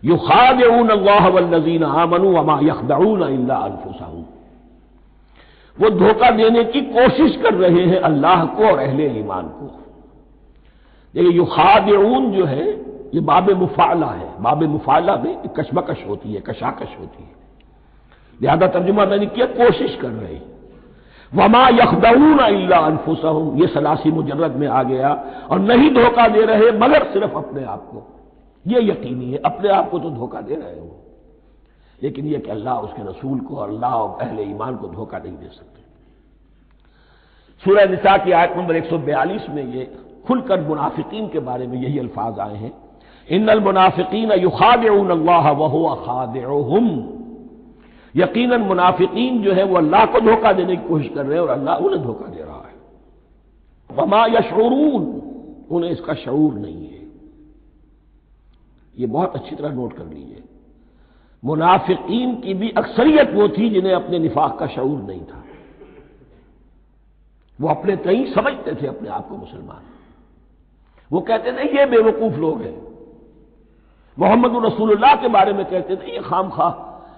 یخادعون اللہ والذین آمنوا وما یخدعون الا انفسهم، وہ دھوکہ دینے کی کوشش کر رہے ہیں اللہ کو اور اہل ایمان کو۔ دیکھیں یخادعون جو ہے یہ باب مفعلہ ہے، باب مفعلہ میں کشمکش ہوتی ہے، کشاکش ہوتی ہے، لہذا ترجمہ میں نے کیا کوشش کر رہے ہیں۔ وما یخدعون الا انفسهم، یہ ثلاثی مجرد میں آ گیا، اور نہیں دھوکہ دے رہے مگر صرف اپنے آپ کو، یہ یقینی ہے اپنے آپ کو تو دھوکہ دے رہے ہو، لیکن یہ کہ اللہ اس کے رسول کو اور اللہ اور اہل ایمان کو دھوکہ نہیں دے سکتے۔ سورہ نساء کی آیت نمبر 142 میں یہ کھل کر منافقین کے بارے میں یہی الفاظ آئے ہیں، ان المنافقین یخادعون اللہ وهو خادعهم، یقیناً منافقین جو ہے وہ اللہ کو دھوکہ دینے کی کوشش کر رہے ہیں اور اللہ انہیں دھوکہ دے رہا ہے۔ وما یشعرون، انہیں اس کا شعور نہیں ہے۔ یہ بہت اچھی طرح نوٹ کر لیجیے، منافقین کی بھی اکثریت وہ تھی جنہیں اپنے نفاق کا شعور نہیں تھا، وہ اپنے تئیں سمجھتے تھے اپنے آپ کو مسلمان، وہ کہتے تھے یہ بے وقوف لوگ ہیں، محمد رسول اللہ کے بارے میں کہتے تھے یہ خام خواہ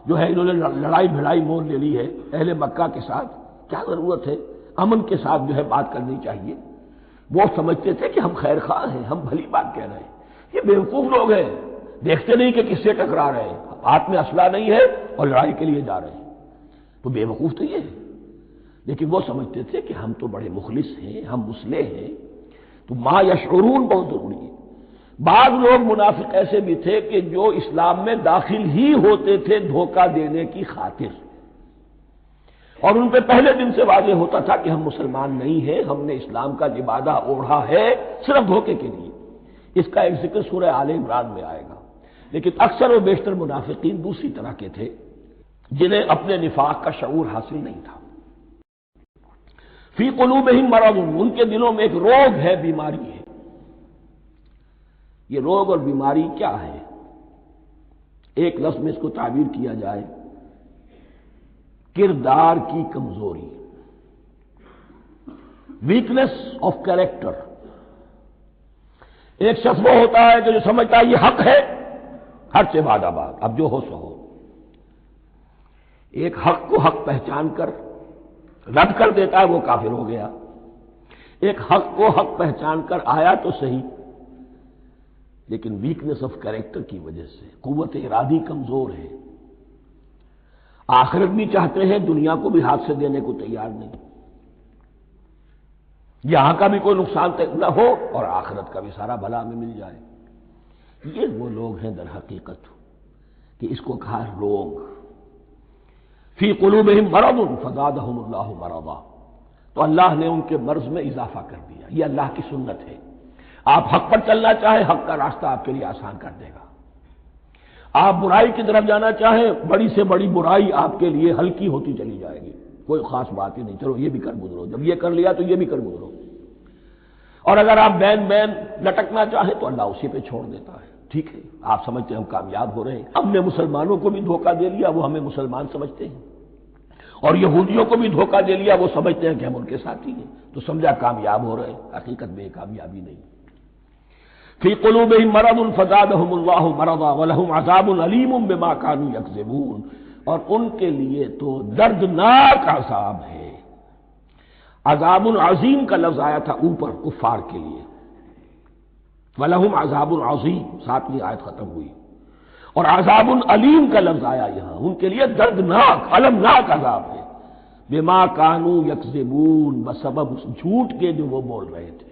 جو ہے انہوں نے لڑائی بھڑائی مول لے لی ہے اہل مکہ کے ساتھ، کیا ضرورت ہے، امن کے ساتھ جو ہے بات کرنی چاہیے۔ وہ سمجھتے تھے کہ ہم خیر خواہ ہیں، ہم بھلی بات کہہ رہے ہیں، یہ بیوقوف لوگ ہیں، دیکھتے نہیں کہ کس سے ٹکرا رہے ہیں، ہاتھ میں اسلحہ نہیں ہے اور لڑائی کے لیے جا رہے ہیں، تو بے وقوف تو یہ ہے۔ لیکن وہ سمجھتے تھے کہ ہم تو بڑے مخلص ہیں، ہم مصلح ہیں، تو ما یشعرون بہت ضروری ہے۔ بعض لوگ منافق ایسے بھی تھے کہ جو اسلام میں داخل ہی ہوتے تھے دھوکہ دینے کی خاطر، اور ان پہ پہلے دن سے واضح ہوتا تھا کہ ہم مسلمان نہیں ہیں، ہم نے اسلام کا لبادہ اوڑھا ہے صرف دھوکے کے لیے۔ اس کا ایک ذکر سورہ آل عمران میں آئے گا، لیکن اکثر و بیشتر منافقین دوسری طرح کے تھے جنہیں اپنے نفاق کا شعور حاصل نہیں تھا۔ فی قلوبہم مرض، ان کے دلوں میں ایک روگ ہے، بیماری ہے۔ یہ روگ اور بیماری کیا ہے؟ ایک لفظ میں اس کو تعبیر کیا جائے کردار کی کمزوری، ویکنس آف کیریکٹر۔ ایک شخص وہ ہوتا ہے کہ جو سمجھتا ہے یہ حق ہے، حق سے بعد آباد، اب جو ہو سو ہو۔ ایک حق کو حق پہچان کر رد کر دیتا ہے، وہ کافر ہو گیا۔ ایک حق کو حق پہچان کر آیا تو صحیح، لیکن ویکنس آف کیریکٹر کی وجہ سے قوت ارادی کمزور ہے، آخرت بھی چاہتے ہیں، دنیا کو بھی ہاتھ سے دینے کو تیار نہیں، یہاں کا بھی کوئی نقصان نہ ہو اور آخرت کا بھی سارا بھلا ہمیں مل جائے۔ یہ وہ لوگ ہیں در حقیقت کہ اس کو کہا روگ۔ فی قلوبہم مرض فزادہم اللہ مرضا، تو اللہ نے ان کے مرض میں اضافہ کر دیا۔ یہ اللہ کی سنت ہے، آپ حق پر چلنا چاہیں حق کا راستہ آپ کے لیے آسان کر دے گا، آپ برائی کی طرف جانا چاہیں بڑی سے بڑی برائی آپ کے لیے ہلکی ہوتی چلی جائے گی، کوئی خاص بات ہی نہیں، چلو یہ بھی کر گزرو، جب یہ کر لیا تو یہ بھی کر گزرو۔ اور اگر آپ بین بین لٹکنا چاہیں تو اللہ اسی پہ چھوڑ دیتا ہے، ٹھیک ہے آپ سمجھتے ہیں ہم کامیاب ہو رہے ہیں، ہم نے مسلمانوں کو بھی دھوکہ دے لیا، وہ ہمیں مسلمان سمجھتے ہیں، اور یہودیوں کو بھی دھوکہ دے لیا، وہ سمجھتے ہیں کہ ہم ان کے ساتھی ہیں، تو سمجھا کامیاب ہو رہے ہیں، حقیقت میں کامیابی نہیں۔ فی قلوبہم مرض فزادہم اللہ مرضا ولہم عذاب علیم بما کانوا یکذبون، اور ان کے لیے تو دردناک عذاب ہے۔ عذاب عظیم کا لفظ آیا تھا اوپر کفار کے لیے، وَلَهُمْ عَذَابٌ عَظِيمٌ، 7ویں آیت ختم ہوئی، اور عذاب علیم کا لفظ آیا یہاں، ان کے لیے دردناک المناک عذاب ہے، بما کانوا یکذبون، بسبب اس جھوٹ کے جو وہ بول رہے تھے۔